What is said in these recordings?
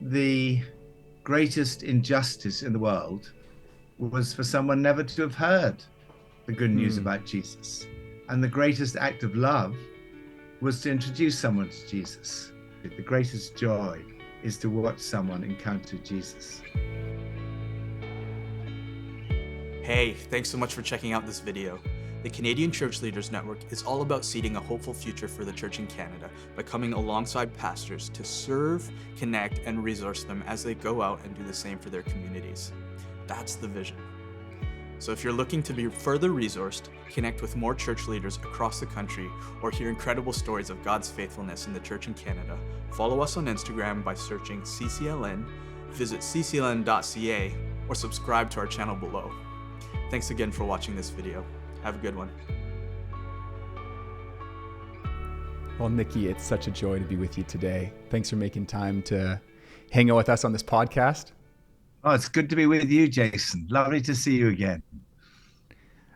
the greatest injustice in the world was for someone never to have heard the good news about Jesus. And the greatest act of love was to introduce someone to Jesus. The greatest joy is to watch someone encounter Jesus. Hey, thanks so much for checking out this video. The Canadian Church Leaders Network is all about seeding a hopeful future for the church in Canada by coming alongside pastors to serve, connect, and resource them as they go out and do the same for their communities. That's the vision. So if you're looking to be further resourced, connect with more church leaders across the country, or hear incredible stories of God's faithfulness in the church in Canada, follow us on Instagram by searching CCLN, visit ccln.ca, or subscribe to our channel below. Thanks again for watching this video. Have a good one. Well, Nicky, it's such a joy to be with you today. Thanks for making time to hang out with us on this podcast. Oh, it's good to be with you, Jason. Lovely to see you again.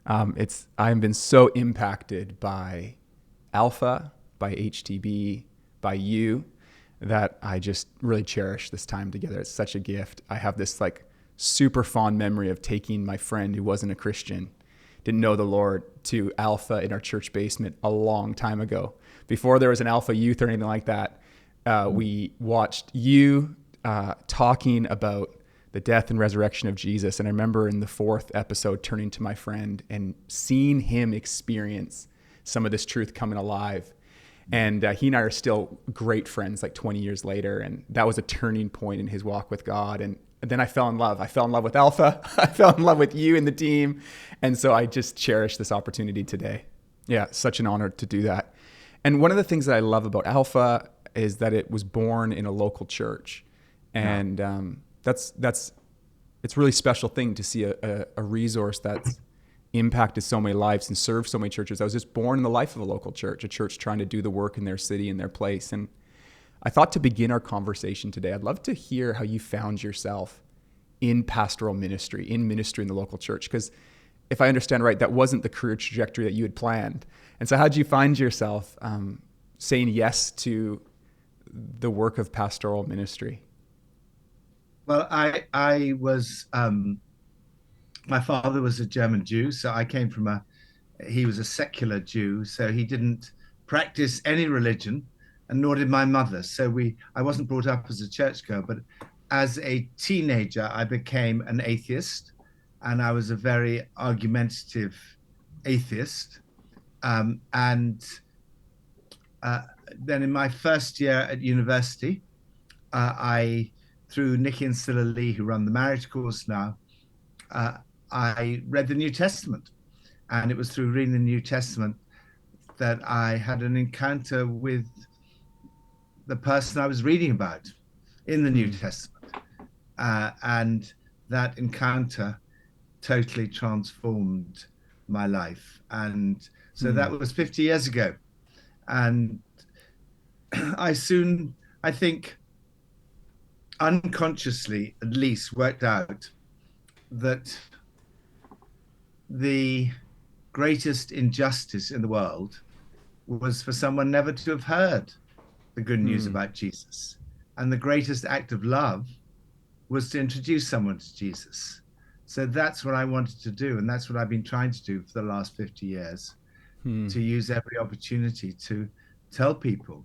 I've been so impacted by Alpha, by HTB, by you, that I just really cherish this time together. It's such a gift. I have this super fond memory of taking my friend who wasn't a Christian, didn't know the Lord, to Alpha in our church basement a long time ago. Before there was an Alpha youth or anything like that, we watched you talking about the death and resurrection of Jesus. And I remember in the 4th episode turning to my friend and seeing him experience some of this truth coming alive. And he and I are still great friends 20 years later. And that was a turning point in his walk with God. And then I fell in love. I fell in love with Alpha. I fell in love with you and the team. And so I just cherish this opportunity today. Yeah, such an honor to do that. And one of the things that I love about Alpha is that it was born in a local church. And it's a really special thing to see a resource that's impacted so many lives and served so many churches. I was just born in the life of a local church, a church trying to do the work in their city, in their place. And I thought to begin our conversation today, I'd love to hear how you found yourself in pastoral ministry, in ministry in the local church. Because if I understand right, that wasn't the career trajectory that you had planned. And so how did you find yourself saying yes to the work of pastoral ministry? Well, I was, my father was a German Jew, so I came from he was a secular Jew, so he didn't practice any religion, and nor did my mother. So I wasn't brought up as a churchgoer, but as a teenager, I became an atheist, and I was a very argumentative atheist. And then in my first year at university, through Nicky and Silla Lee, who run the marriage course now, I read the New Testament. And it was through reading the New Testament that I had an encounter with the person I was reading about in the New Testament. And that encounter totally transformed my life. And so that was 50 years ago. And I think, unconsciously at least, worked out that the greatest injustice in the world was for someone never to have heard the good news about Jesus. And the greatest act of love was to introduce someone to Jesus. So that's what I wanted to do. And that's what I've been trying to do for the last 50 years, to use every opportunity to tell people.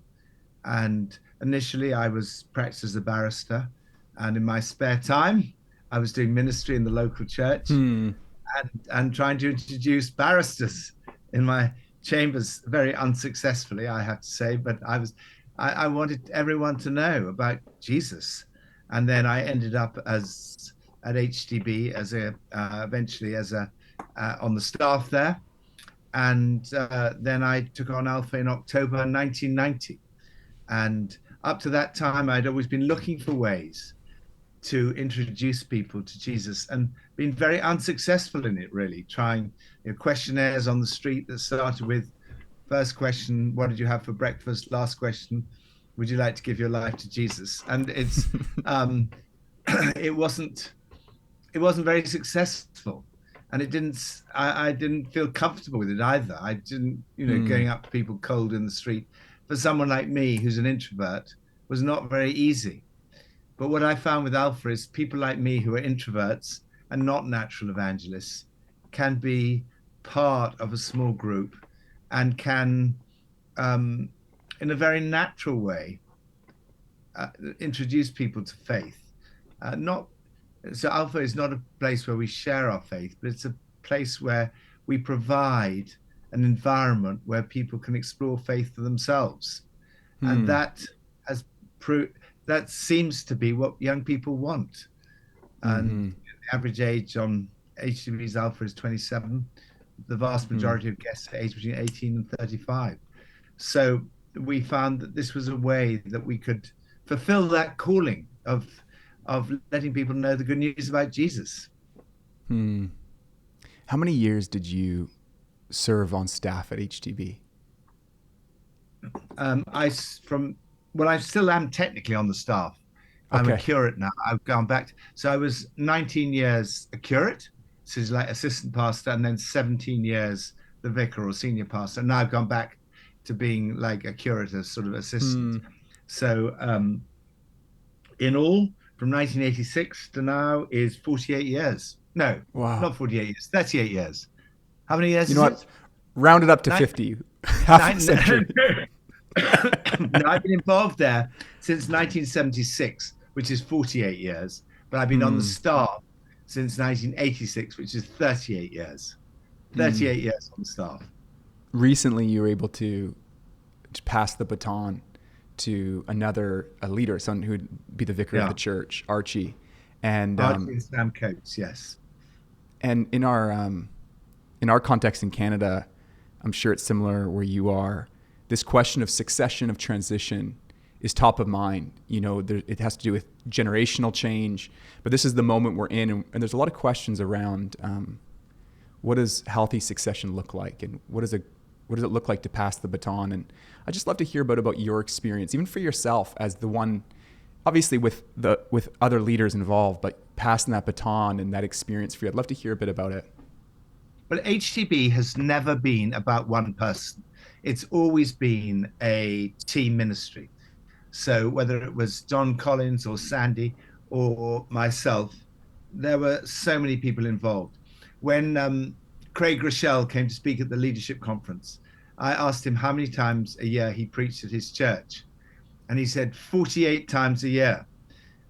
And initially I was practiced as a barrister, and in my spare time I was doing ministry in the local church and trying to introduce barristers in my chambers, very unsuccessfully, I have to say, but I wanted everyone to know about Jesus. And then I ended up at HTB eventually on the staff there. And then I took on Alpha in October 1990. And up to that time, I'd always been looking for ways to introduce people to Jesus and been very unsuccessful in it, really, trying questionnaires on the street that started with first question, what did you have for breakfast? Last question, would you like to give your life to Jesus? And it's it wasn't very successful. And I didn't feel comfortable with it either. I didn't, going up to people cold in the street, for someone like me who's an introvert, was not very easy. But what I found with Alpha is people like me who are introverts and not natural evangelists can be part of a small group and can, in a very natural way, introduce people to faith. Not so Alpha is not a place where we share our faith, but it's a place where we provide an environment where people can explore faith for themselves, and that has proved that seems to be what young people want. And the average age on HTB's Alpha is 27. The vast majority of guests are aged between 18 and 35. So we found that this was a way that we could fulfill that calling of letting people know the good news about Jesus. How many years did you serve on staff at HTB? I still am technically on the staff. I'm a curate now. I've gone back. So I was 19 years a curate, so it's like assistant pastor, and then 17 years the vicar or senior pastor. And now I've gone back to being like a curate, a sort of assistant. So in all, from 1986 to now is 48 years. No, not 48 years, 38 years. How many years? You know what? Round it up to 50. Half a century. No, I've been involved there since 1976, which is 48 years. But I've been on the staff since 1986, which is 38 years. 38 years on the staff. Recently, you were able to pass the baton to a leader, someone who would be the vicar of the church, Archie. And Archie and Sam Coates, yes. And in our context in Canada, I'm sure it's similar where you are. This question of succession, of transition is top of mind. You know, it has to do with generational change, but this is the moment we're in. And there's a lot of questions around what does healthy succession look like? And what does it look like to pass the baton? And I'd just love to hear about your experience, even for yourself as the one, obviously with other leaders involved, but passing that baton and that experience for you. I'd love to hear a bit about it. Well, HTB has never been about one person. It's always been a team ministry. So whether it was Don Collins or Sandy or myself, there were so many people involved. When Craig Rochelle came to speak at the leadership conference, I asked him how many times a year he preached at his church. And he said 48 times a year.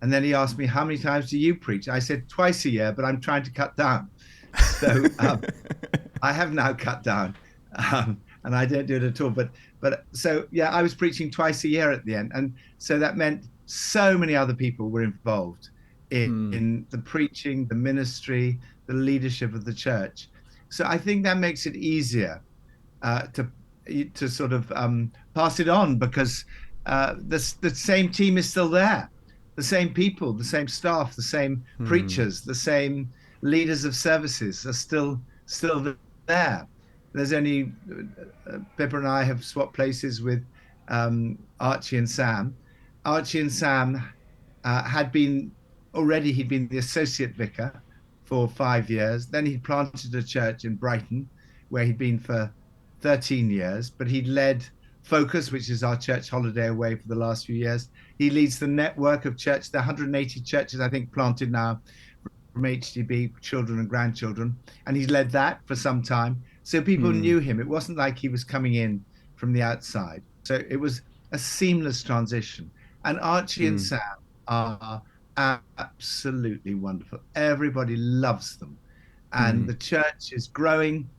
And then he asked me, how many times do you preach? I said twice a year, but I'm trying to cut down. So I have now cut down. And I don't do it at all. But so, yeah, I was preaching twice a year at the end. And so that meant so many other people were involved in the preaching, the ministry, the leadership of the church. So I think that makes it easier to sort of pass it on, because the same team is still there. The same people, the same staff, the same preachers, the same leaders of services are still there. There's only Pippa and I have swapped places with Archie and Sam. Archie and Sam he'd been the associate vicar for 5 years. Then he planted a church in Brighton, where he'd been for 13 years, but he'd led Focus, which is our church holiday away, for the last few years. He leads the network of church. There are 180 churches, I think, planted now from HTB, children and grandchildren. And he's led that for some time. So people knew him. It wasn't like he was coming in from the outside. So it was a seamless transition. And Archie and Sam are absolutely wonderful. Everybody loves them. And the church is growing.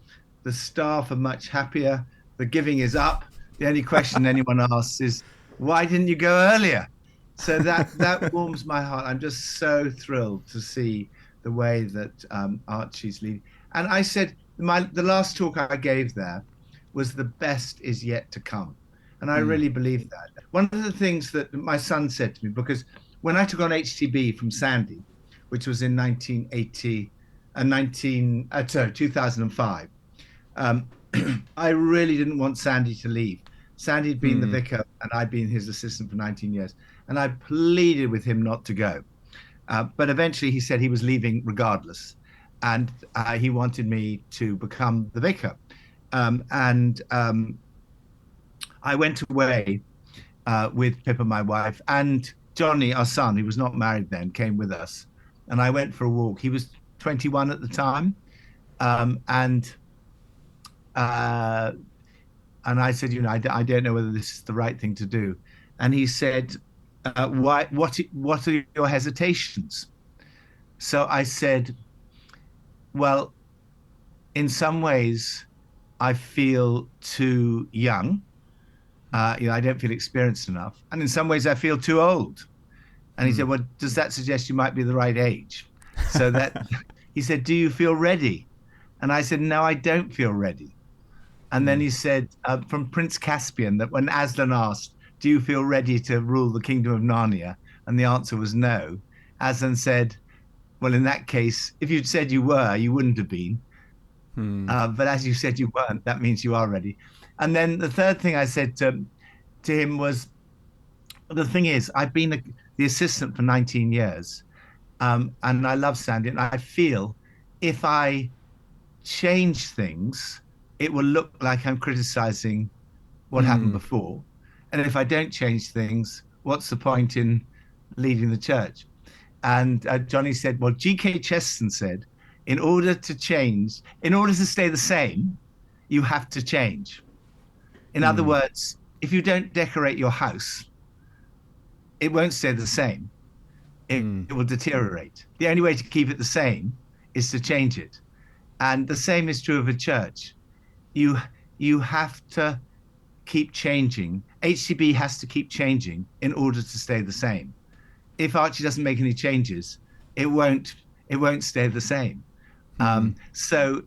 The staff are much happier. The giving is up. The only question anyone asks is, why didn't you go earlier? So that warms my heart. I'm just so thrilled to see the way that Archie's leading. And I said, the last talk I gave there was the best is yet to come. And I really believe that. One of the things that my son said to me, because when I took on HTB from Sandy, which was in 2005, I really didn't want Sandy to leave. Sandy had been the vicar and I'd been his assistant for 19 years. And I pleaded with him not to go. But eventually he said he was leaving regardless. And he wanted me to become the vicar. I went away with Pippa, my wife, and Johnny, our son, who was not married then, came with us, and I went for a walk. He was 21 at the time, and uh, and I said, I don't know whether this is the right thing to do. And he said, why? What are your hesitations? So I said, well, in some ways, I feel too young. I don't feel experienced enough, and in some ways, I feel too old. And he said, well, does that suggest you might be the right age? So that he said, do you feel ready? And I said, no, I don't feel ready. And then he said, from Prince Caspian, that when Aslan asked, do you feel ready to rule the kingdom of Narnia? And the answer was no. Aslan said, well, in that case, if you'd said you were, you wouldn't have been. But as you said you weren't, that means you are ready. And then the third thing I said to him was, the thing is, I've been the assistant for 19 years, and I love Sandy, and I feel if I change things, it will look like I'm criticizing what happened before. And if I don't change things, what's the point in leading the church? And Johnny said, well, G.K. Chesterton said, in order to stay the same, you have to change. In other words, if you don't decorate your house, it won't stay the same. It will deteriorate. The only way to keep it the same is to change it. And the same is true of a church. You have to keep changing. HTB has to keep changing in order to stay the same. If Archie doesn't make any changes, it won't stay the same. So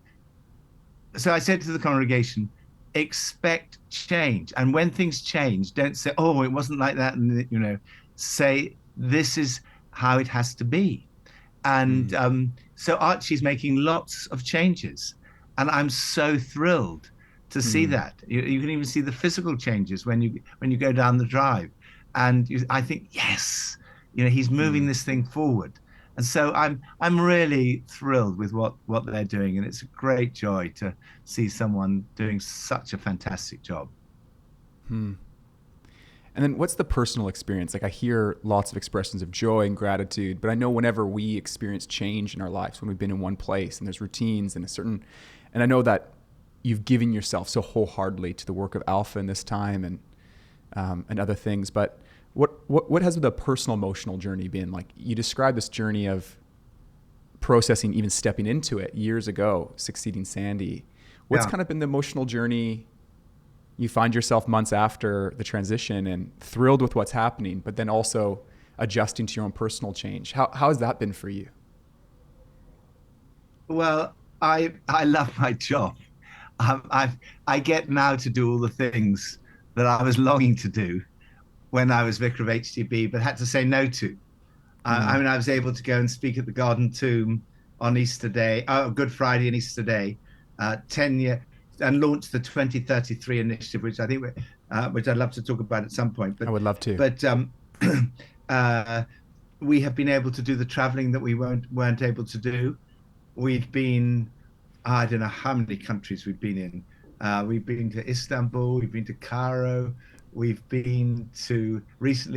I said to the congregation, expect change. And when things change, don't say, oh, it wasn't like that. And, say, this is how it has to be. And so Archie's making lots of changes. And I'm so thrilled to see that. You can even see the physical changes when you go down the drive. And I think, yes, he's moving this thing forward. And so I'm really thrilled with what they're doing. And it's a great joy to see someone doing such a fantastic job. And then what's the personal experience? Like, I hear lots of expressions of joy and gratitude, but I know whenever we experience change in our lives, when we've been in one place and there's routines and and I know that you've given yourself so wholeheartedly to the work of Alpha in this time and other things, but what has the personal emotional journey been like? You described this journey of processing, even stepping into it years ago, succeeding Sandy. What's kind of been the emotional journey? You find yourself months after the transition and thrilled with what's happening, but then also adjusting to your own personal change. How has that been for you? Well, I love my job. I get now to do all the things that I was longing to do when I was vicar of HTB, but had to say no to. I was able to go and speak at the Garden Tomb on Easter Day, Good Friday and Easter Day, 10 year, and launch the 2033 initiative, which I think, which I'd love to talk about at some point. But I would love to. But we have been able to do the traveling that we weren't able to do. We've been, I don't know how many countries we've been in. We've been to Istanbul, we've been to Cairo, recently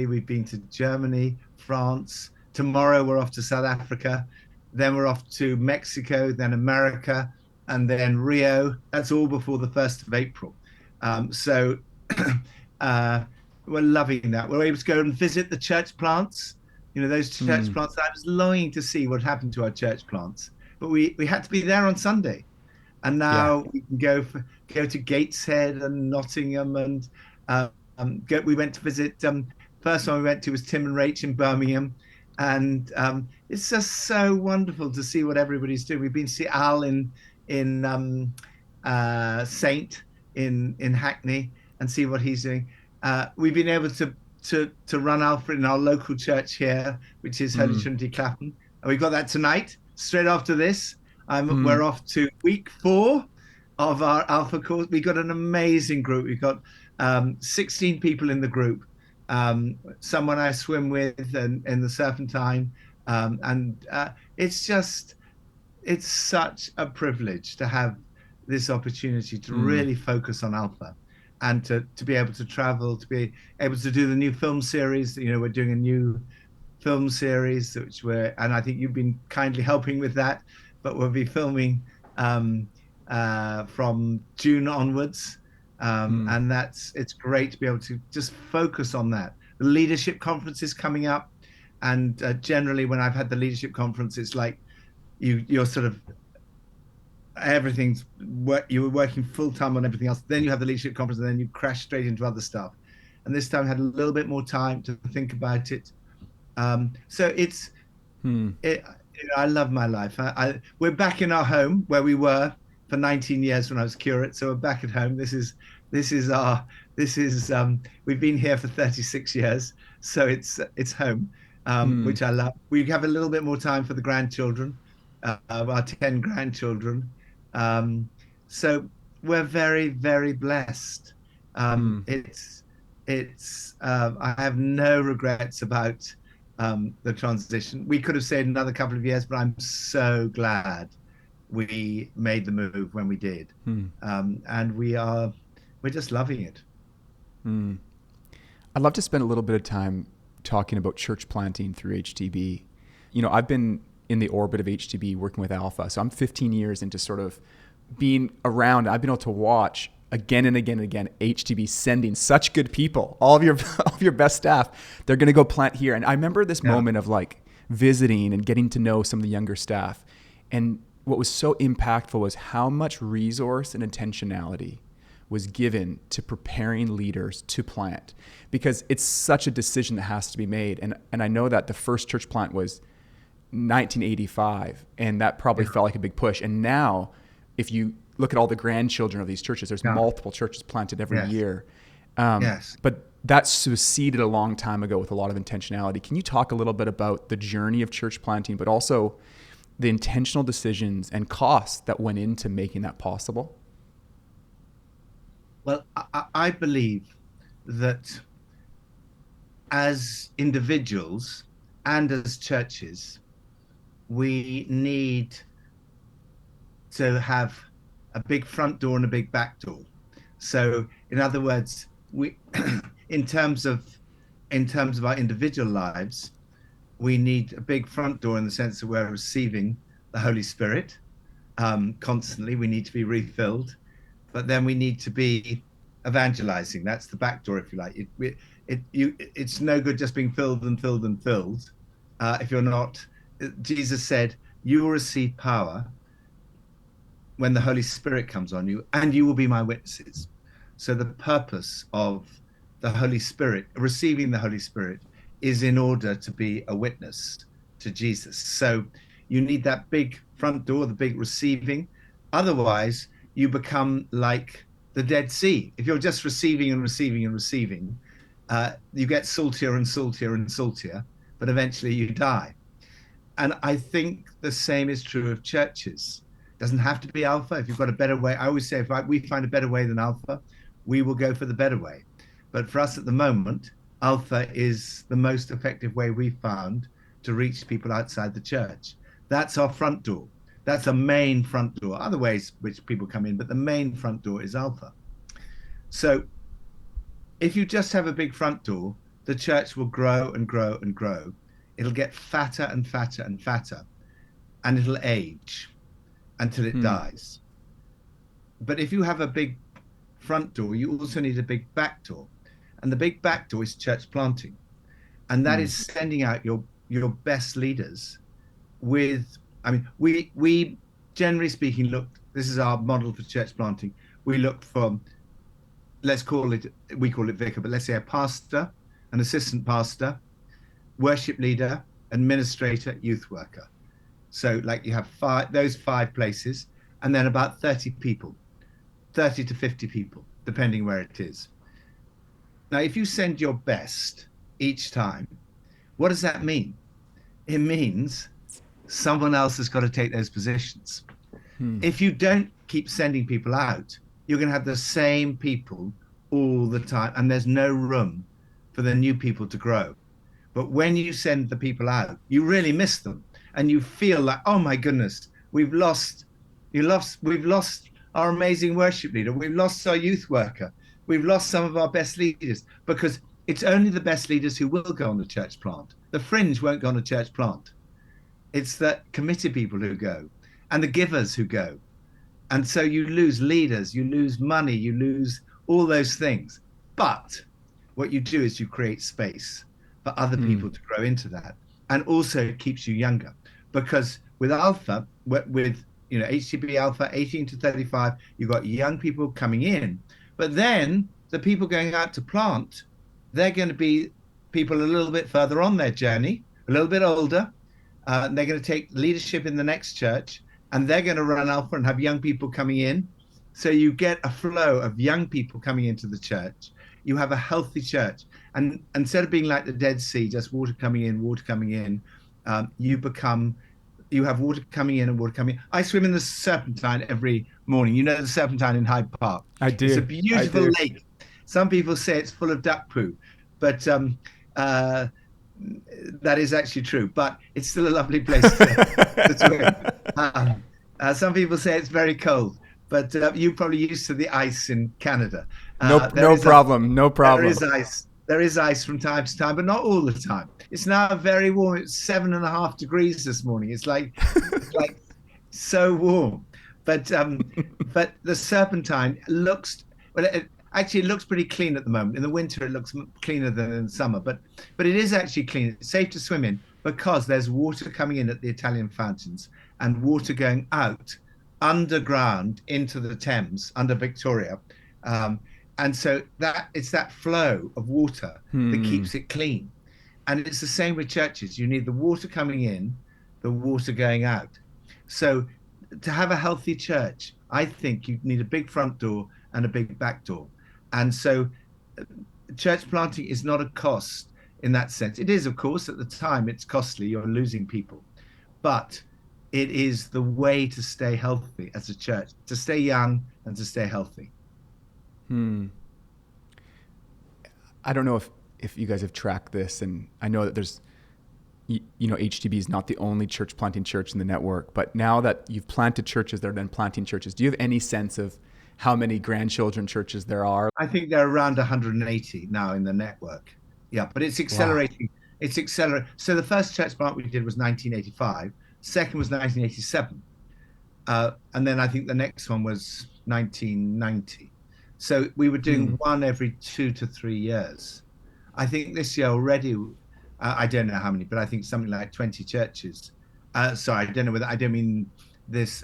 we've been to Germany, France. Tomorrow we're off to South Africa. Then we're off to Mexico, then America, and then Rio. That's all before the 1st of April. So we're loving that. We're able to go and visit the church plants. Those church plants. I was longing to see what happened to our church plants, but we had to be there on Sunday. And now we can go to Gateshead and Nottingham, and we went to visit. First one we went to was Tim and Rach in Birmingham, and it's just so wonderful to see what everybody's doing. We've been to see Al in Saint in Hackney and see what he's doing. We've been able to run Alpha in our local church here, which is Holy Trinity Clapham, and we've got that tonight. Straight after this, we're off to week 4 of our Alpha course. We've got an amazing group. We've got 16 people in the group. Someone I swim with in the Serpentine, and it's such a privilege to have this opportunity to really focus on Alpha. and to be able to travel, to be able to do the new film series. We're doing a new film series, and I think you've been kindly helping with that, but we'll be filming from June onwards. And it's great to be able to just focus on that. The leadership conference is coming up, and generally when I've had the leadership conference, it's like you're sort of you were working full time on everything else. Then you have the leadership conference, and then you crash straight into other stuff. And this time I had a little bit more time to think about it. So I love my life. We're back in our home where we were for 19 years when I was curate. So we're back at home. We've been here for 36 years. So it's home, which I love. We have a little bit more time for the grandchildren, our 10 grandchildren. So we're very, very blessed. I have no regrets about the transition. We could have stayed another couple of years, but I'm so glad we made the move when we did. And we're just loving it. I'd love to spend a little bit of time talking about church planting through HTB. I've been in the orbit of HTB working with Alpha. So I'm 15 years into sort of being around. I've been able to watch again and again and again, HTB sending such good people, all of your best staff. They're going to go plant here. And I remember this moment of like visiting and getting to know some of the younger staff. And what was so impactful was how much resource and intentionality was given to preparing leaders to plant, because it's such a decision that has to be made. And I know that the first church plant was 1985, and that probably felt like a big push. And now, if you look at all the grandchildren of these churches, there's multiple churches planted every year. But that succeeded a long time ago with a lot of intentionality. Can you talk a little bit about the journey of church planting, but also the intentional decisions and costs that went into making that possible? Well, I believe that as individuals and as churches, we need to have a big front door and a big back door. So in other words, we in terms of our individual lives, we need a big front door in the sense that we're receiving the Holy Spirit constantly. We need to be refilled, but then we need to be evangelizing. That's the back door, if you like. It's no good just being filled and filled and filled if you're not. Jesus said, "You will receive power when the Holy Spirit comes on you, and you will be my witnesses." So the purpose of the Holy Spirit, receiving the Holy Spirit, is in order to be a witness to Jesus. So you need that big front door, the big receiving. Otherwise, you become like the Dead Sea. If you're just receiving and receiving and receiving, you get saltier and saltier and saltier, but eventually you die. And I think the same is true of churches. It doesn't have to be Alpha. If you've got a better way, I always say, if we find a better way than Alpha, we will go for the better way. But for us at the moment, Alpha is the most effective way we've found to reach people outside the church. That's our front door. That's a main front door. Other ways which people come in, but the main front door is Alpha. So if you just have a big front door, the church will grow and grow and grow. It'll get fatter and fatter and fatter, and it'll age until it dies. But if you have a big front door, you also need a big back door. And the big back door is church planting. And that is sending out your best leaders with, we generally speaking this is our model for church planting. We look for, we call it Vicar, but let's say a pastor, an assistant pastor, worship leader, administrator, youth worker. So like you have those five places, and then about 30 people, 30 to 50 people, depending where it is. Now, if you send your best each time, what does that mean? It means someone else has got to take those positions. If you don't keep sending people out, you're going to have the same people all the time, and there's no room for the new people to grow. But when you send the people out, you really miss them, and you feel like, oh my goodness, we've lost our amazing worship leader, we've lost our youth worker, we've lost some of our best leaders because it's only the best leaders who will go on a church plant. The fringe won't go on a church plant. It's the committed people who go and the givers who go. And so you lose leaders, you lose money, you lose all those things. But what you do is you create space for other people to grow into that. And also it keeps you younger, because with Alpha, with HTB Alpha 18 to 35, you've got young people coming in. But then the people going out to plant, they're going to be people a little bit further on their journey, a little bit older. They're going to take leadership in the next church, and they're going to run Alpha and have young people coming in. So you get a flow of young people coming into the church. You have a healthy church. And instead of being like the Dead Sea, just water coming in, you have water coming in and water coming in. I swim in the Serpentine every morning. You know the Serpentine in Hyde Park? I do. It's a beautiful lake. Some people say it's full of duck poo, but that is actually true. But it's still a lovely place to swim. Some people say it's very cold, but you're probably used to the ice in Canada. No problem. There is ice from time to time, but not all the time. It's now very warm. It's 7.5 degrees this morning. It's like so warm. But the Serpentine looks, well, it looks pretty clean at the moment. In the winter, it looks cleaner than in the summer. But it is actually clean. It's safe to swim in because there's water coming in at the Italian fountains and water going out underground into the Thames under Victoria. And so it's that flow of water that keeps it clean. And it's the same with churches. You need the water coming in, the water going out. So to have a healthy church, I think you need a big front door and a big back door. And so church planting is not a cost in that sense. It is, of course, at the time it's costly. You're losing people. But it is the way to stay healthy as a church, to stay young and to stay healthy. I don't know if you guys have tracked this, and I know that there's, HTB is not the only church planting church in the network, but now that you've planted churches that have been planting churches, do you have any sense of how many grandchildren churches there are? I think there are around 180 now in the network. Yeah, but it's accelerating. Wow. It's accelerating. So the first church plant we did was 1985. Second was 1987. And then I think the next one was 1990. So we were doing one every 2 to 3 years. I think this year already, I don't know how many, but I think something like 20 churches. Sorry, I don't know whether, I don't mean since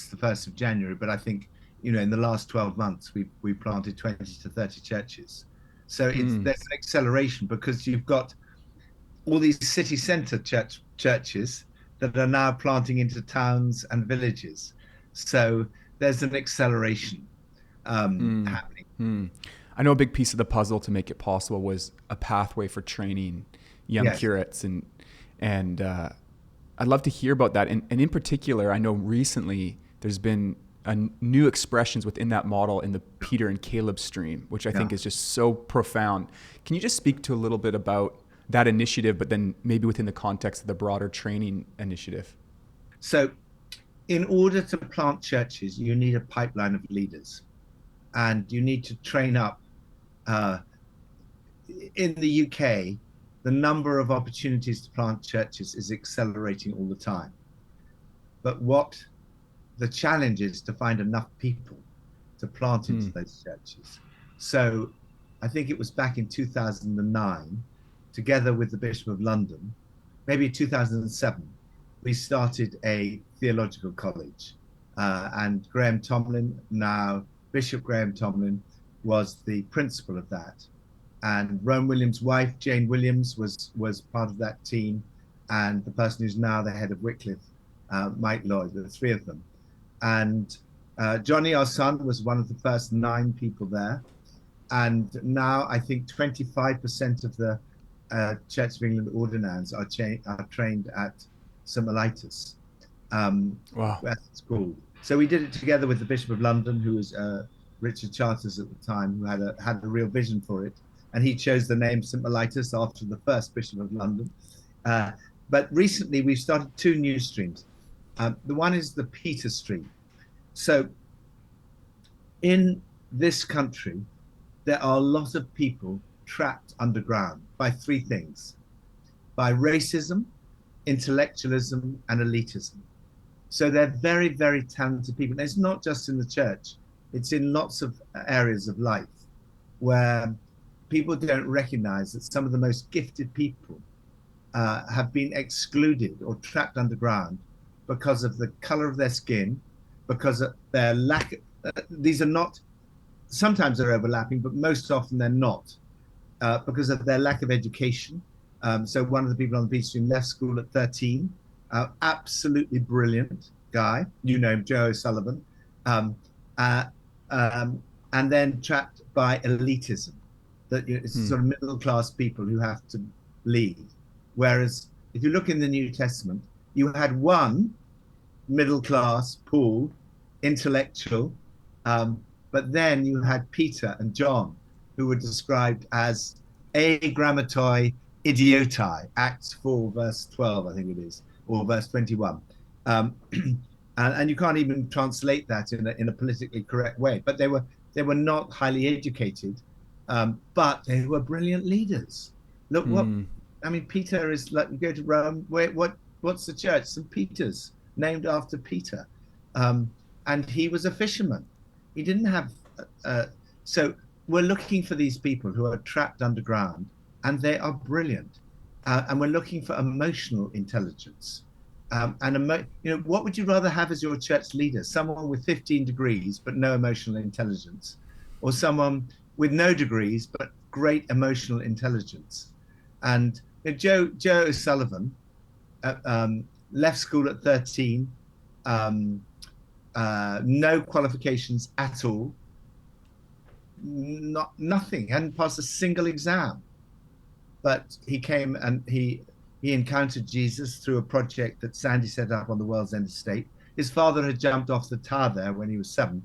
the 1st of January, but I think, in the last 12 months, we planted 20 to 30 churches. So there's an acceleration because you've got all these city centre churches that are now planting into towns and villages. So there's an acceleration happening. I know a big piece of the puzzle to make it possible was a pathway for training young curates, and I'd love to hear about that. And in particular, I know recently there's been new expressions within that model in the Peter and Caleb stream, which I think is just so profound. Can you just speak to a little bit about that initiative, but then maybe within the context of the broader training initiative? So in order to plant churches, you need a pipeline of leaders, and you need to train up. In the UK, the number of opportunities to plant churches is accelerating all the time. But what the challenge is to find enough people to plant into those churches. So I think it was back in 2009, together with the Bishop of London, maybe 2007, we started a theological college. And Graham Tomlin, now Bishop Graham Tomlin, was the principal of that. And Rome Williams' wife, Jane Williams, was part of that team. And the person who's now the head of Wycliffe, Mike Lloyd, the three of them. And Johnny, our son, was one of the first 9 people there. And now I think 25% of the Church of England ordinands are trained at St. Mellitus. Wow. That's it's called. So we did it together with the Bishop of London, who was Richard Charters at the time, who had a real vision for it. And he chose the name St. Mellitus after the first Bishop of London. But recently we've started 2 new streams. The one is the Peter stream. So in this country, there are a lot of people trapped underground by three things: by racism, intellectualism, and elitism. So they're very, very talented people. And it's not just in the church, it's in lots of areas of life where people don't recognize that some of the most gifted people have been excluded or trapped underground because of the color of their skin, because of their lack. These are not, sometimes they're overlapping, but most often they're not, because of their lack of education. So one of the people on the Peter Stream left school at 13, absolutely brilliant guy. You know him, Joe O'Sullivan. And then trapped by elitism, that it's sort of middle class people who have to lead. Whereas if you look in the New Testament, you had one middle class, Paul, intellectual, but then you had Peter and John, who were described as agrammatoi idiotai, Acts 4, verse 12, I think it is, or verse 21. And you can't even translate that in a politically correct way. But they were not highly educated, but they were brilliant leaders. Look, I mean, Peter is like, you go to Rome, what's the church? St. Peter's, named after Peter. And he was a fisherman. He didn't have, so we're looking for these people who are trapped underground, and they are brilliant. And we're looking for emotional intelligence. What would you rather have as your church leader? Someone with 15 degrees but no emotional intelligence, or someone with no degrees but great emotional intelligence? And Joe O'Sullivan left school at 13, no qualifications at all, nothing, hadn't passed a single exam, but he came and he encountered Jesus through a project that Sandy set up on the World's End Estate. His father had jumped off the tower there when he was 7.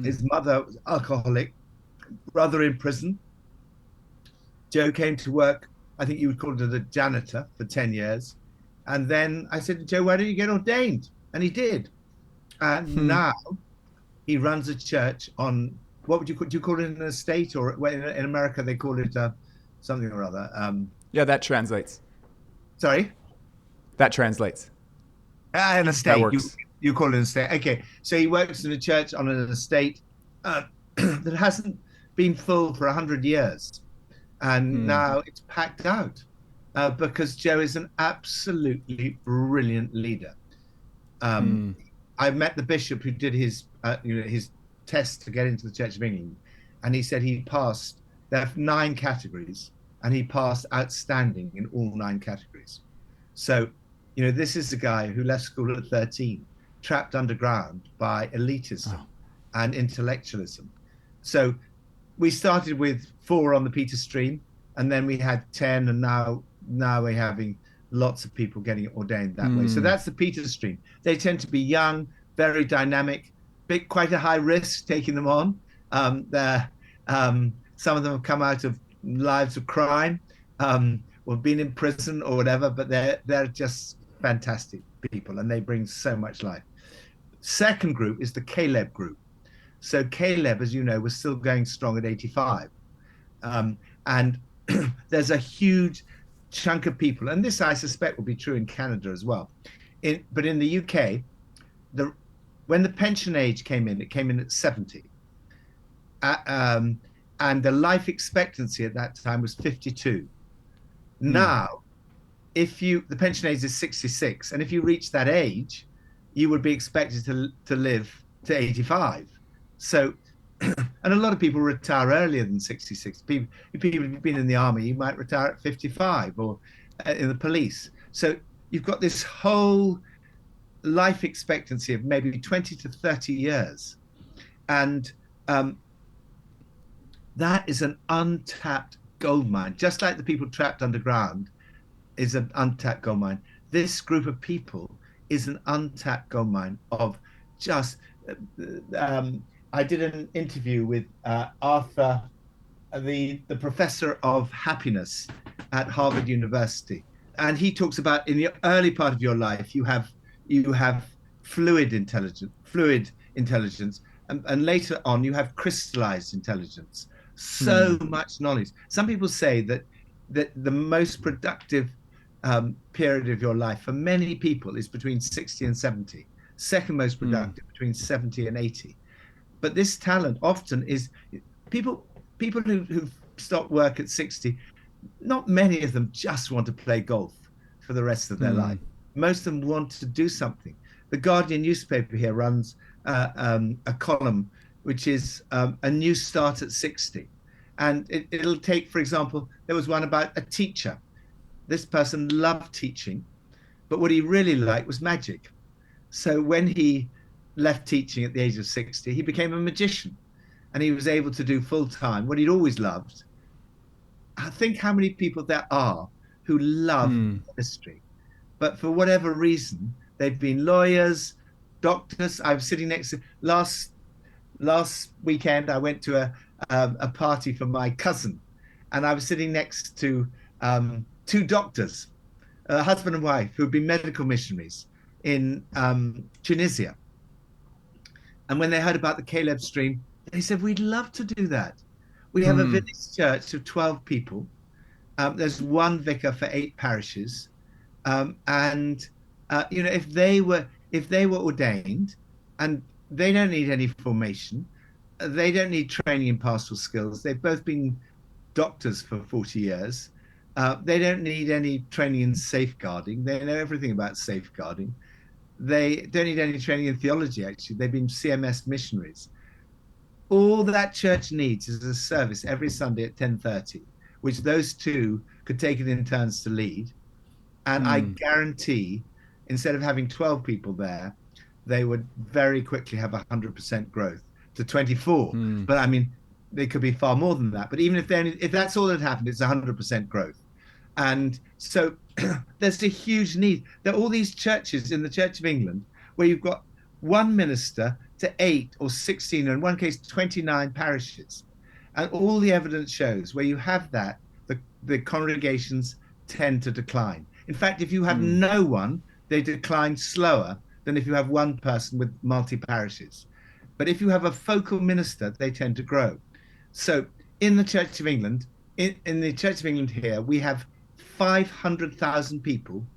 His mother was alcoholic, brother in prison. Joe came to work, I think you would call it a janitor, for 10 years. And then I said to Joe, why don't you get ordained? And he did. And now he runs a church on, what would you call it, an estate? Or in America, they call it something or other. Yeah, that translates. Sorry? That translates. An estate. That works. You call it an estate. Okay. So he works in a church on an estate that hasn't been full for 100 years. And now it's packed out because Joe is an absolutely brilliant leader. I met the bishop who did his test to get into the Church of England, and he said he passed. There are 9 categories, and he passed outstanding in all 9 categories. So, this is a guy who left school at 13, trapped underground by elitism and intellectualism. So we started with 4 on the Peter Stream, and then we had 10, and now we're having lots of people getting ordained that way. So that's the Peter Stream. They tend to be young, very dynamic, quite a high risk taking them on. Some of them have come out of lives of crime, or been in prison or whatever, but they're just fantastic people, and they bring so much life. Second group is the Caleb group. So Caleb, as you know, was still going strong at 85. And there's a huge chunk of people, and this I suspect will be true in Canada as well. But in the UK, when the pension age came in, it came in at 70. And the life expectancy at that time was 52. Now, the pension age is 66, and if you reach that age, you would be expected to live to 85. So, and a lot of people retire earlier than 66. People who've been in the army, you might retire at 55, or in the police. So you've got this whole life expectancy of maybe 20 to 30 years. And that is an untapped gold mine, just like the people trapped underground is an untapped gold mine. This group of people is an untapped gold mine of just, I did an interview with Arthur, the professor of happiness at Harvard University. And he talks about, in the early part of your life, you have fluid intelligence, and later on you have crystallized intelligence. So Hmm. much knowledge. Some people say that the most productive period of your life for many people is between 60 and 70. Second most Hmm. productive between 70 and 80. But this talent often is people who've stopped work at 60, not many of them just want to play golf for the rest of their Hmm. life. Most of them want to do something. The Guardian newspaper here runs a column which is a new start at 60. And it'll take, for example, there was one about a teacher. This person loved teaching, but what he really liked was magic. So when he left teaching at the age of 60, he became a magician and he was able to do full time what he'd always loved. I think how many people there are who love Hmm. ministry, but for whatever reason, they've been lawyers, doctors. I was sitting next to last weekend. I went to a party for my cousin, and I was sitting next to two doctors, a husband and wife, who had been medical missionaries in Tunisia. And when they heard about the Caleb stream, they said, "We'd love to do that. We have a Hmm. village church of 12 people. There's one vicar for 8 parishes, and if they were ordained, and they don't need any formation, they don't need training in pastoral skills. They've both been doctors for 40 years. They don't need any training in safeguarding. They know everything about safeguarding. They don't need any training in theology. Actually, they've been CMS missionaries. All that church needs is a service every Sunday at 10:30, which those two could take it in turns to lead. And I Hmm. guarantee, instead of having 12 people there, they would very quickly have 100% growth to 24. Hmm. But I mean, they could be far more than that. But even if that's all that happened, it's 100% growth. And so there's a huge need. There are all these churches in the Church of England where you've got one minister to 8 or 16, or in one case, 29 parishes. And all the evidence shows where you have that, the congregations tend to decline. In fact, if you have Hmm. no one, they decline slower than if you have one person with multi parishes. But if you have a focal minister, they tend to grow. So in the Church of England, in the Church of England here, we have 500,000 people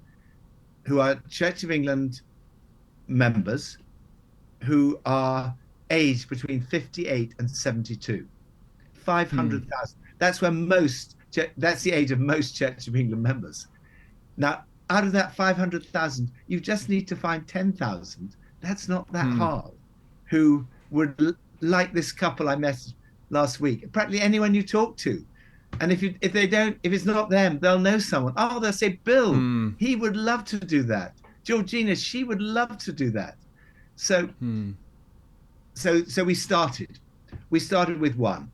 who are Church of England members who are aged between 58 and 72. Hmm. 500,000. That's where that's the age of most Church of England members. Now, out of that 500,000, you just need to find 10,000. That's not that Hmm. hard. Who would like this couple I met last week? Practically anyone you talk to. And if it's not them, they'll know someone. Oh, they'll say, Bill, Hmm. he would love to do that. Georgina, she would love to do that. So Hmm. so we started. We started with one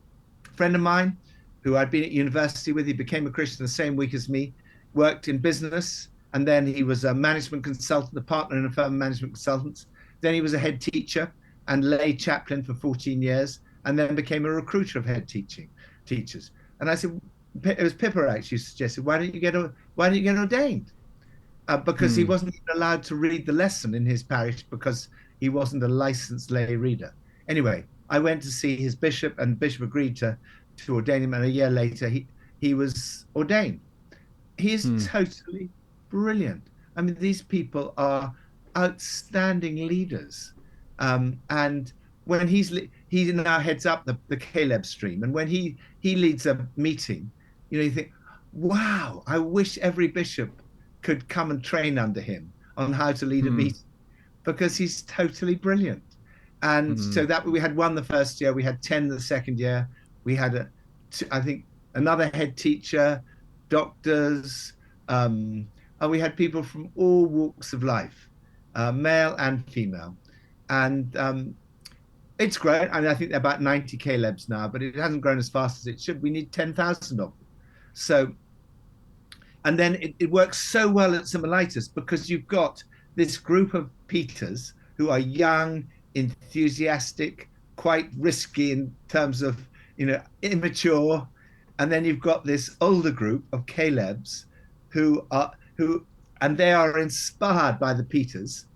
friend of mine who I'd been at university with. He became a Christian the same week as me, worked in business, and then he was a management consultant, a partner in a firm of management consultants. Then he was a head teacher and lay chaplain for 14 years, and then became a recruiter of head teachers. And I said, it was Pippa actually suggested, why don't you get ordained? Because he Hmm. wasn't even allowed to read the lesson in his parish because he wasn't a licensed lay reader. Anyway, I went to see his bishop, and bishop agreed to ordain him. And a year later, he was ordained. He is Hmm. totally brilliant. I mean, these people are outstanding leaders. And when he now heads up the Caleb stream, and when he leads a meeting, you think, wow, I wish every bishop could come and train under him on how to lead a Hmm. meeting, because he's totally brilliant. And Hmm. so that we had one the first year, we had 10 the second year, we had I think another head teacher, doctors, and we had people from all walks of life, male and female. And it's grown. I mean, I think they're about 90 Calebs now, but it hasn't grown as fast as it should. We need 10,000 of them. So, and then it works so well at Similitis because you've got this group of Peters who are young, enthusiastic, quite risky in terms of, immature. And then you've got this older group of Calebs who and they are inspired by the Peters,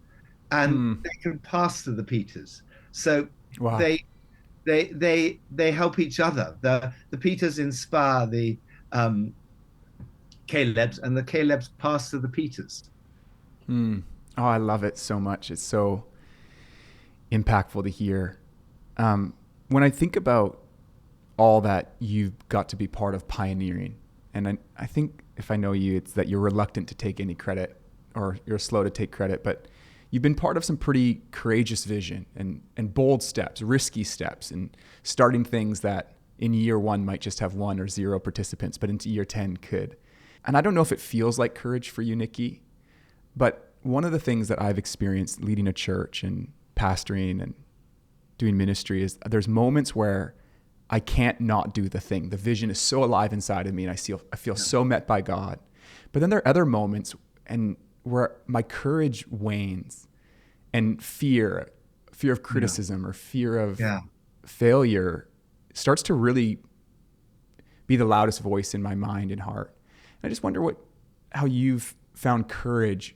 and Hmm. they can pastor the Peters. So Wow. they they help each other. The Peters inspire the Caleb's, and the Caleb's pass to the Peters. Hmm. Oh, I love it so much. It's so impactful to hear. When I think about all that you've got to be part of pioneering, and I think if I know you, it's that you're reluctant to take any credit, or you're slow to take credit, but you've been part of some pretty courageous vision and bold steps, risky steps, and starting things that in year 1 might just have 1 or 0 participants, but into year 10 could. And I don't know if it feels like courage for you, Nicky, but one of the things that I've experienced leading a church and pastoring and doing ministry is there's moments where I can't not do the thing. The vision is so alive inside of me, and I feel so met by God. But then there are other moments and where my courage wanes, and fear of criticism or fear of failure starts to really be the loudest voice in my mind and heart. And I just wonder how you've found courage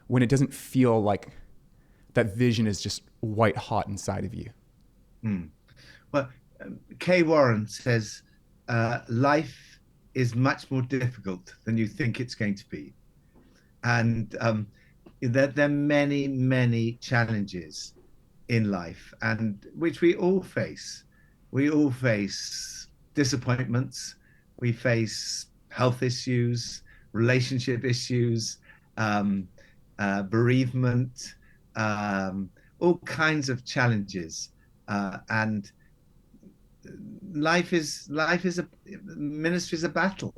when it doesn't feel like that vision is just white hot inside of you. Well, Kay Warren says life is much more difficult than you think it's going to be. And there are many, many challenges in life, and which we all face. We all face disappointments. We face health issues, relationship issues, bereavement, all kinds of challenges. And ministry is a battle.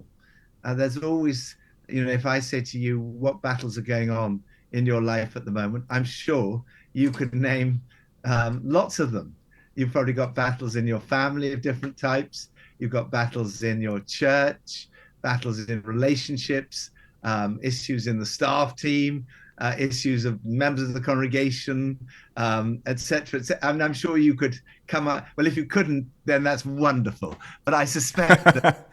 There's always, if I say to you, what battles are going on in your life at the moment, I'm sure you could name lots of them. You've probably got battles in your family of different types. You've got battles in your church, battles in relationships, issues in the staff team, issues of members of the congregation, etc. And I'm sure you could come up. Well, if you couldn't, then that's wonderful. But I suspect that,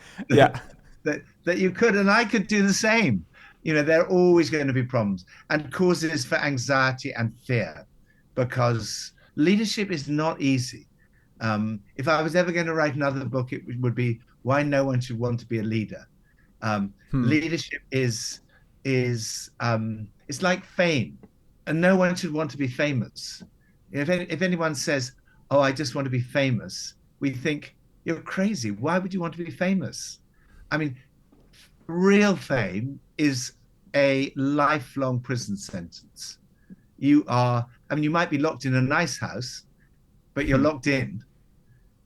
that you could, and I could do the same. There are always going to be problems and causes for anxiety and fear, because leadership is not easy. If I was ever going to write another book, it would be Why No One Should Want to Be a Leader. Leadership is it's like fame, and no one should want to be famous. If anyone says, "Oh, I just want to be famous," we think you're crazy. Why would you want to be famous? I mean, real fame is a lifelong prison sentence. You might be locked in a nice house, but you're locked in.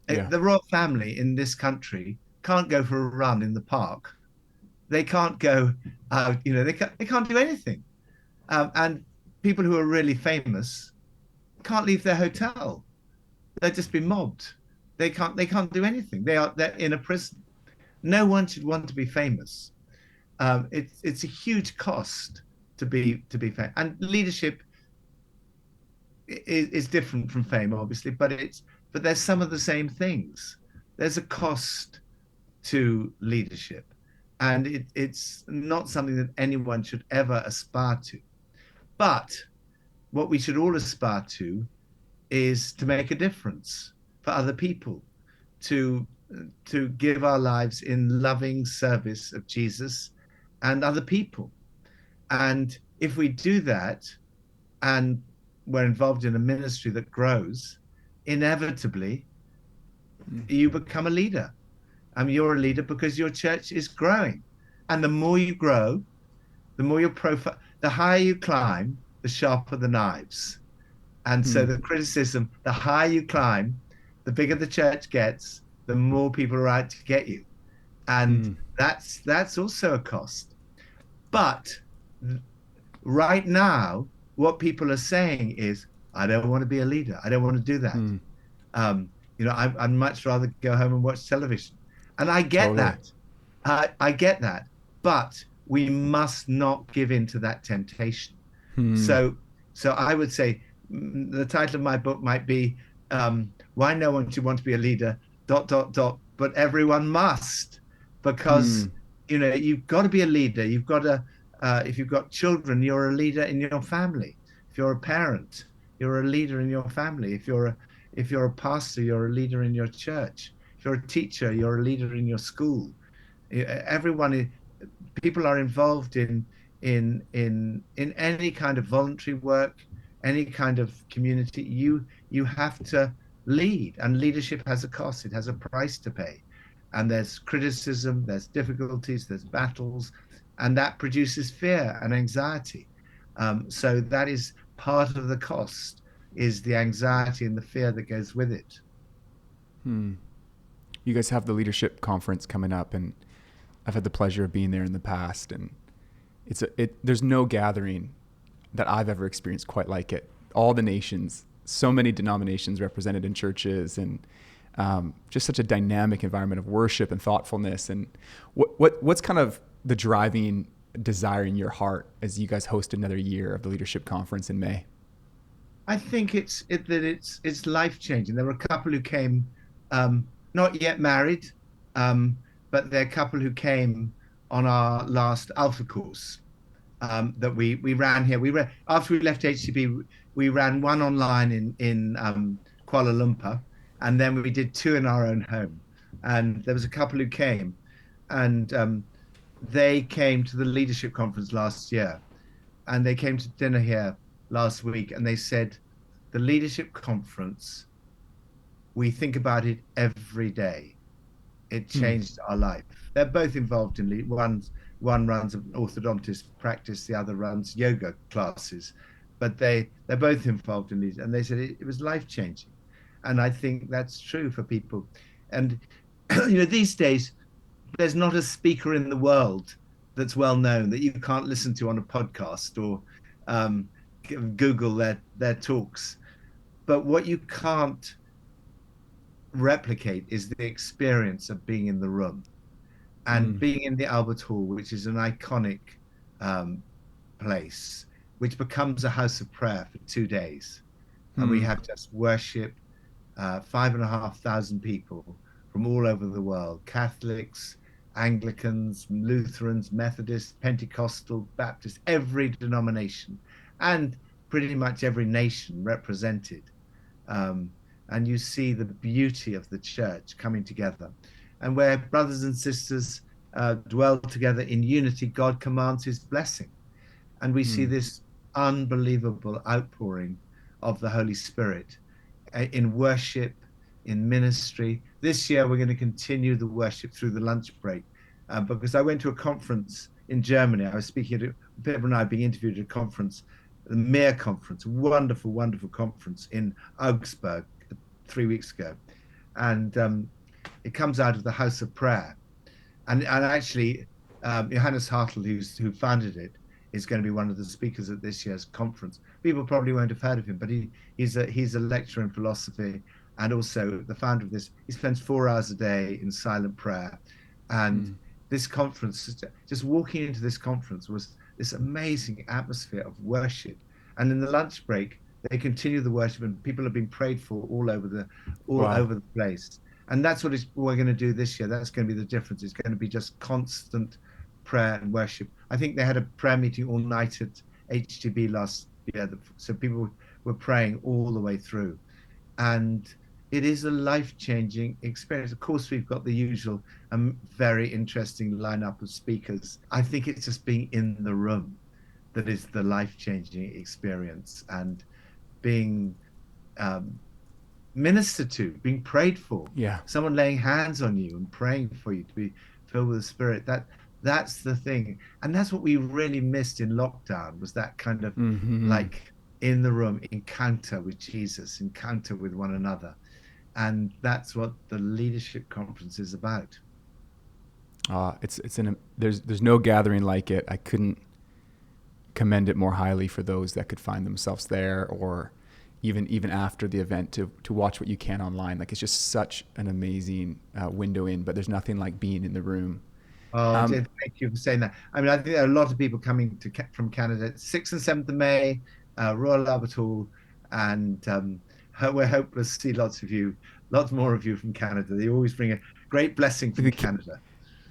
Yeah. The royal family in this country can't go for a run in the park. They can't go out, they can't do anything. And people who are really famous can't leave their hotel. They'll just be mobbed. They can't do anything. They're in a prison. No one should want to be famous. It's a huge cost to be famous. And leadership is different from fame, obviously, but there's some of the same things. There's a cost to leadership, and it's not something that anyone should ever aspire to. But what we should all aspire to is to make a difference for other people, to give our lives in loving service of Jesus and other people. And if we do that, and we're involved in a ministry that grows, inevitably you become a leader. You're a leader because your church is growing. And the more you grow, the more your profile, the higher you climb, the sharper the knives. And so the criticism, the higher you climb, the bigger the church gets, the more people are out to get you. And that's also a cost. But right now, what people are saying is, I don't want to be a leader. I don't want to do that. I'd much rather go home and watch television. And I get that. I get that. But we must not give in to that temptation. So I would say the title of my book might be Why No One Should Want to Be a Leader, ... but everyone must. Because, you've got to be a leader. You've got to, if you've got children, you're a leader in your family. If you're a parent, you're a leader in your family. If If you're a pastor, you're a leader in your church. If you're a teacher, you're a leader in your school. Everyone, people are involved in any kind of voluntary work, any kind of community. You have to lead, and leadership has a cost. It has a price to pay, and there's criticism, there's difficulties, there's battles, and that produces fear and anxiety. So that is part of the cost, is the anxiety and the fear that goes with it. You guys have the leadership conference coming up, and I've had the pleasure of being there in the past, and there's no gathering that I've ever experienced quite like it. All the nations, so many denominations represented in churches, and just such a dynamic environment of worship and thoughtfulness. And what's kind of the driving desire in your heart as you guys host another year of the leadership conference in May? I think it's life changing. There were a couple who came, not yet married, but they're a couple who came on our last Alpha course that we ran here. After we left HTB, we ran one online in Kuala Lumpur, and then we did two in our own home. And there was a couple who came, and they came to the leadership conference last year, and they came to dinner here last week, and they said, the leadership conference, we think about it every day. It changed our life. They're both involved in one runs an orthodontist practice, the other runs yoga classes, but they're both involved in these, and they said it was life changing. And I think that's true for people. And these days there's not a speaker in the world that's well known that you can't listen to on a podcast or Google their talks. But what you can't replicate is the experience of being in the room and being in the Albert Hall, which is an iconic place, which becomes a house of prayer for 2 days. And we have just worship, 5,500 people from all over the world, Catholics, Anglicans, Lutherans, Methodists, Pentecostal, Baptist, every denomination, and pretty much every nation represented. And you see the beauty of the church coming together. And where brothers and sisters dwell together in unity, God commands his blessing. And we see this unbelievable outpouring of the Holy Spirit in worship, in ministry. This year, we're going to continue the worship through the lunch break. Because I went to a conference in Germany. I was speaking at Pippa and I being interviewed at a conference, the Mere conference, wonderful, wonderful conference in Augsburg 3 weeks ago. And it comes out of the House of Prayer. And actually, Johannes Hartl, who founded it, is going to be one of the speakers at this year's conference. People probably won't have heard of him, but he's a lecturer in philosophy and also the founder of this. He spends 4 hours a day in silent prayer. And this conference, just walking into this conference was this amazing atmosphere of worship. And in the lunch break, they continue the worship, and people are being prayed for all over the place. And that's what we're going to do this year. That's going to be the difference. It's going to be just constant prayer and worship. I think they had a prayer meeting all night at HTB last year, so people were praying all the way through. And it is a life-changing experience. Of course, we've got the usual very interesting lineup of speakers. I think it's just being in the room that is the life-changing experience, and being ministered to, being prayed for. Yeah. Someone laying hands on you and praying for you to be filled with the Spirit. That's the thing. And that's what we really missed in lockdown, was that kind of like in the room encounter with Jesus, encounter with one another. And that's what the leadership conference is about. There's no gathering like it. I couldn't commend it more highly for those that could find themselves there, or even after the event to watch what you can online. Like, it's just such an amazing window in, but there's nothing like being in the room. Oh, thank you for saying that. I mean, I think there are a lot of people coming from Canada. 6th and 7th of May, Royal Albert Hall, and we're hopeless to see lots more of you from Canada. They always bring a great blessing from Canada.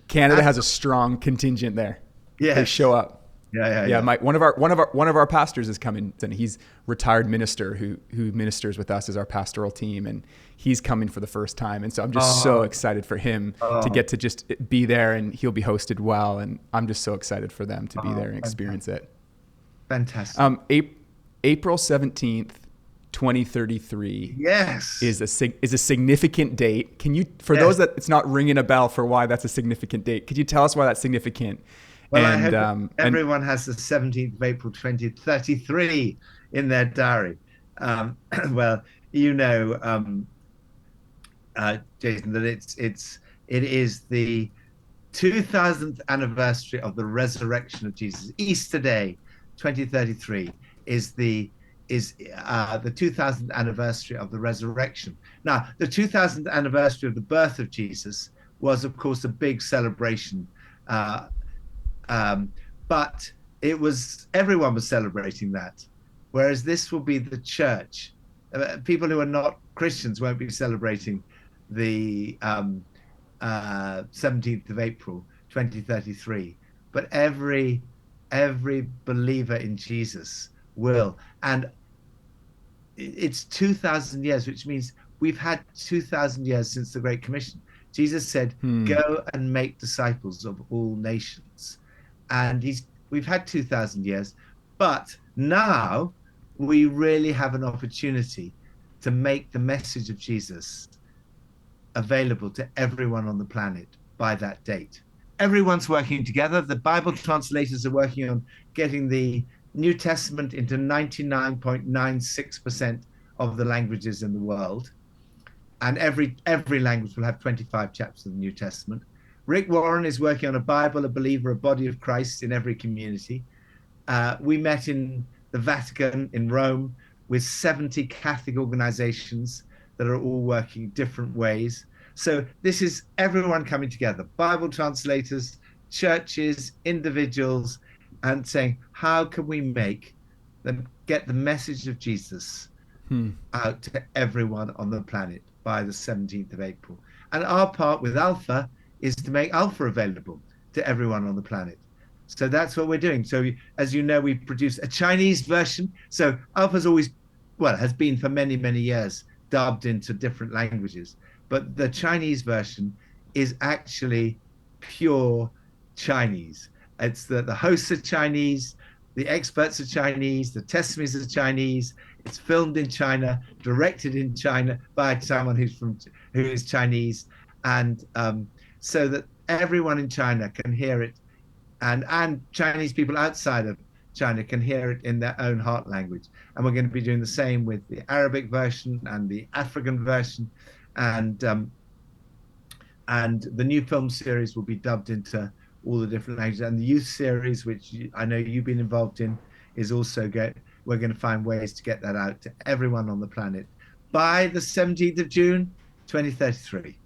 Canada has a strong contingent there. Yes. They show up. Yeah, one of our pastors is coming, and he's retired minister who ministers with us as our pastoral team, and he's coming for the first time. And so I'm just so excited for him to get to just be there, and he'll be hosted well, and I'm just so excited for them to be there and experience it. Fantastic. April 17th, 2033. Yes. Is a significant date. Can you, for those that it's not ringing a bell for why that's a significant date, could you tell us why that's significant? Well, I hope everyone has the 17th of April 2033 in their diary. Well, Jason, that it is the 2000th anniversary of the resurrection of Jesus. Easter Day, 2033 is the 2000th anniversary of the resurrection. Now, the 2000th anniversary of the birth of Jesus was, of course, a big celebration. But everyone was celebrating that, whereas this will be the church. People who are not Christians won't be celebrating the 17th of April 2033, but every believer in Jesus will. And it's 2000 years, which means we've had 2000 years since the Great Commission. Jesus said, go and make disciples of all nations. And we've had 2000 years, but now we really have an opportunity to make the message of Jesus available to everyone on the planet by that date. Everyone's working together. The Bible translators are working on getting the New Testament into 99.96% of the languages in the world. And every language will have 25 chapters of the New Testament. Rick Warren is working on a Bible, a believer, a body of Christ in every community. We met in the Vatican in Rome with 70 Catholic organizations that are all working different ways. So this is everyone coming together, Bible translators, churches, individuals, and saying, how can we get the message of Jesus out to everyone on the planet by the 17th of April? And our part with Alpha is to make Alpha available to everyone on the planet. So that's what we're doing. So as you know, we produce a Chinese version. So Alpha's has been for many, many years dubbed into different languages. But the Chinese version is actually pure Chinese. It's the hosts are Chinese, the experts are Chinese, the testimonies are Chinese. It's filmed in China, directed in China by someone who is Chinese, and so that everyone in China can hear it, and Chinese people outside of China can hear it in their own heart language. And we're going to be doing the same with the Arabic version and the African version, and the new film series will be dubbed into all the different languages. And the youth series, which I know you've been involved in, is also we're going to find ways to get that out to everyone on the planet by the 17th of June, 2033.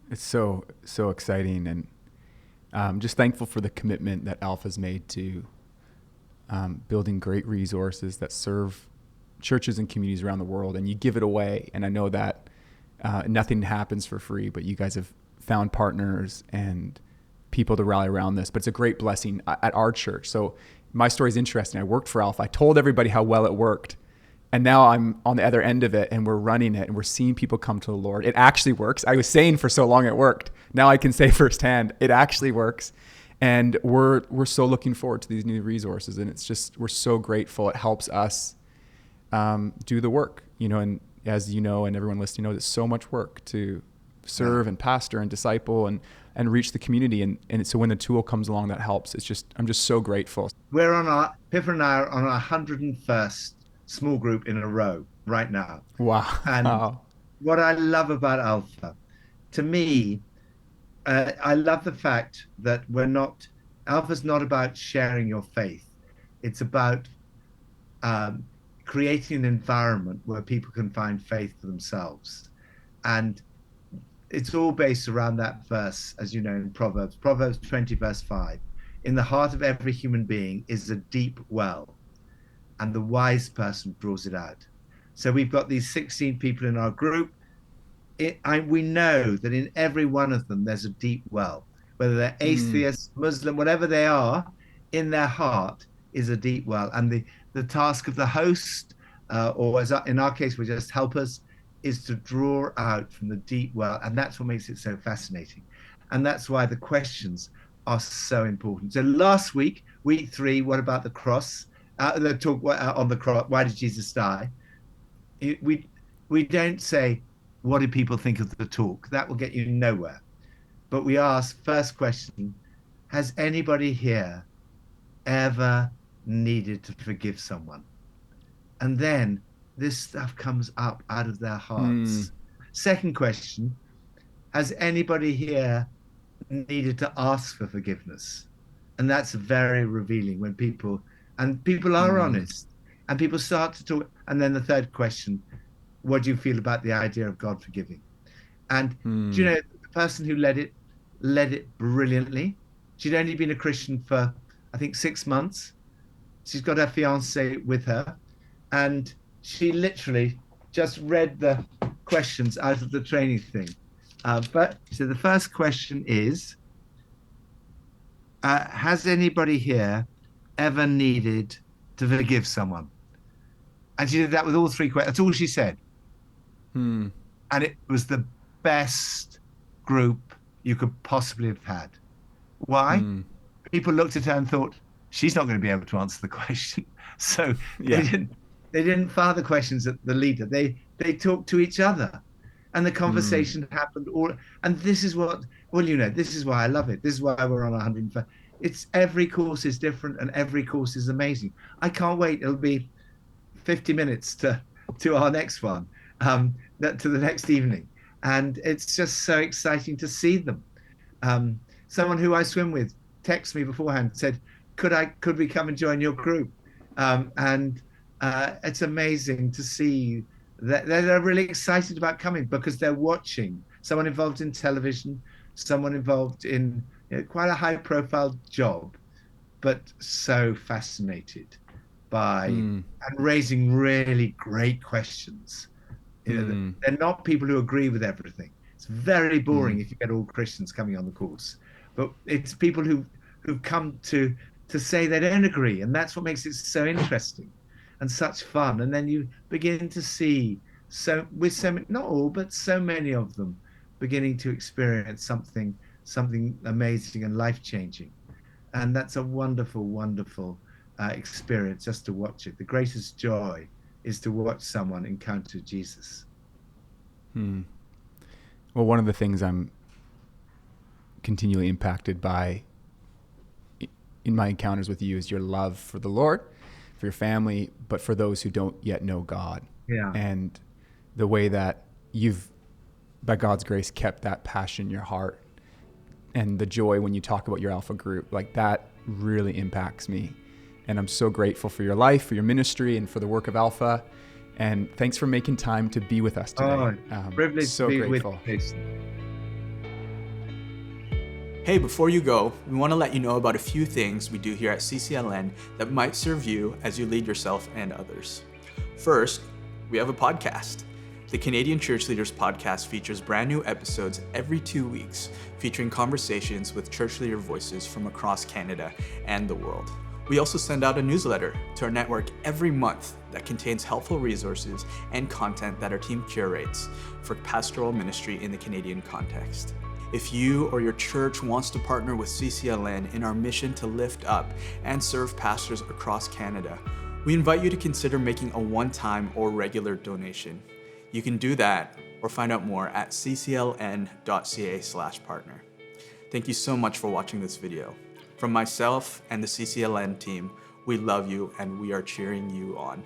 It's so exciting, and just thankful for the commitment that Alpha's made to building great resources that serve churches and communities around the world. And you give it away, and I know that nothing happens for free, but you guys have found partners and people to rally around this. But it's a great blessing at our church. So my story is interesting. I worked for Alpha. I told everybody how well it worked. And now I'm on the other end of it, and we're running it, and we're seeing people come to the Lord. It actually works. I was saying for so long it worked. Now I can say firsthand, it actually works. And we're so looking forward to these new resources. And it's just, we're so grateful. It helps us do the work, and as you know, and everyone listening knows, it's so much work to serve and pastor and disciple and reach the community. And so when the tool comes along, that helps. I'm just so grateful. Pippa and I are on our 101st small group in a row right now. Wow. And what I love about Alpha, to me, I love the fact that Alpha's not about sharing your faith. It's about creating an environment where people can find faith for themselves. And it's all based around that verse, as you know, in Proverbs 20, verse 5. In the heart of every human being is a deep well, and the wise person draws it out. So we've got these 16 people in our group. We know that in every one of them, there's a deep well, whether they're atheists, Muslim, whatever they are, in their heart is a deep well. And the task of the host, or as in our case, we're just helpers, is to draw out from the deep well. And that's what makes it so fascinating. And that's why the questions are so important. So last week, week 3, what about the cross? The talk on the cross, why did Jesus die? We don't say, what do people think of the talk? That will get you nowhere. But we ask, first question, has anybody here ever needed to forgive someone? And then this stuff comes up out of their hearts. Second question, has anybody here needed to ask for forgiveness? And that's very revealing when people are honest and people start to talk. And then the third question, what do you feel about the idea of God forgiving? And do you know, the person who led it brilliantly. She'd only been a Christian for, I think, 6 months. She's got her fiance with her, and she literally just read the questions out of the training thing. But so the first question is, has anybody here ever needed to forgive someone? And she did that with all 3 questions. That's all she said. And it was the best group you could possibly have had. Why? People looked at her and thought, she's not going to be able to answer the question. So they didn't fire the questions at the leader. They talked to each other, and the conversation happened all. And this is what, well, you know, this is why I love it. This is why we're on 105. It's every course is different, and every course is amazing. I can't wait. It'll be 50 minutes to our next one, to the next evening, and it's just so exciting to see them. Someone who I swim with texted me beforehand, said, could we come and join your group? And it's amazing to see that they're really excited about coming, because they're watching someone involved in television, someone involved in quite a high profile job, but so fascinated by and raising really great questions. They're not people who agree with everything. It's very boring if you get all Christians coming on the course, but it's people who've come to say they don't agree, and that's what makes it so interesting and such fun. And then you begin to see, not all, but so many of them beginning to experience something amazing and life-changing. And that's a wonderful, wonderful experience just to watch it. The greatest joy is to watch someone encounter Jesus. Well, one of the things I'm continually impacted by in my encounters with you is your love for the Lord, for your family, but for those who don't yet know God. Yeah. And the way that you've, by God's grace, kept that passion in your heart, and the joy when you talk about your Alpha group, like that really impacts me. And I'm so grateful for your life, for your ministry, and for the work of Alpha. And thanks for making time to be with us today. Privileged so to be grateful. with you. Hey, before you go, we want to let you know about a few things we do here at CCLN that might serve you as you lead yourself and others. First, we have a podcast. The Canadian Church Leaders Podcast features brand new episodes every 2 weeks, featuring conversations with church leader voices from across Canada and the world. We also send out a newsletter to our network every month that contains helpful resources and content that our team curates for pastoral ministry in the Canadian context. If you or your church wants to partner with CCLN in our mission to lift up and serve pastors across Canada, we invite you to consider making a one-time or regular donation. You can do that or find out more at ccln.ca/partner. Thank you so much for watching this video. From myself and the CCLN team, we love you and we are cheering you on.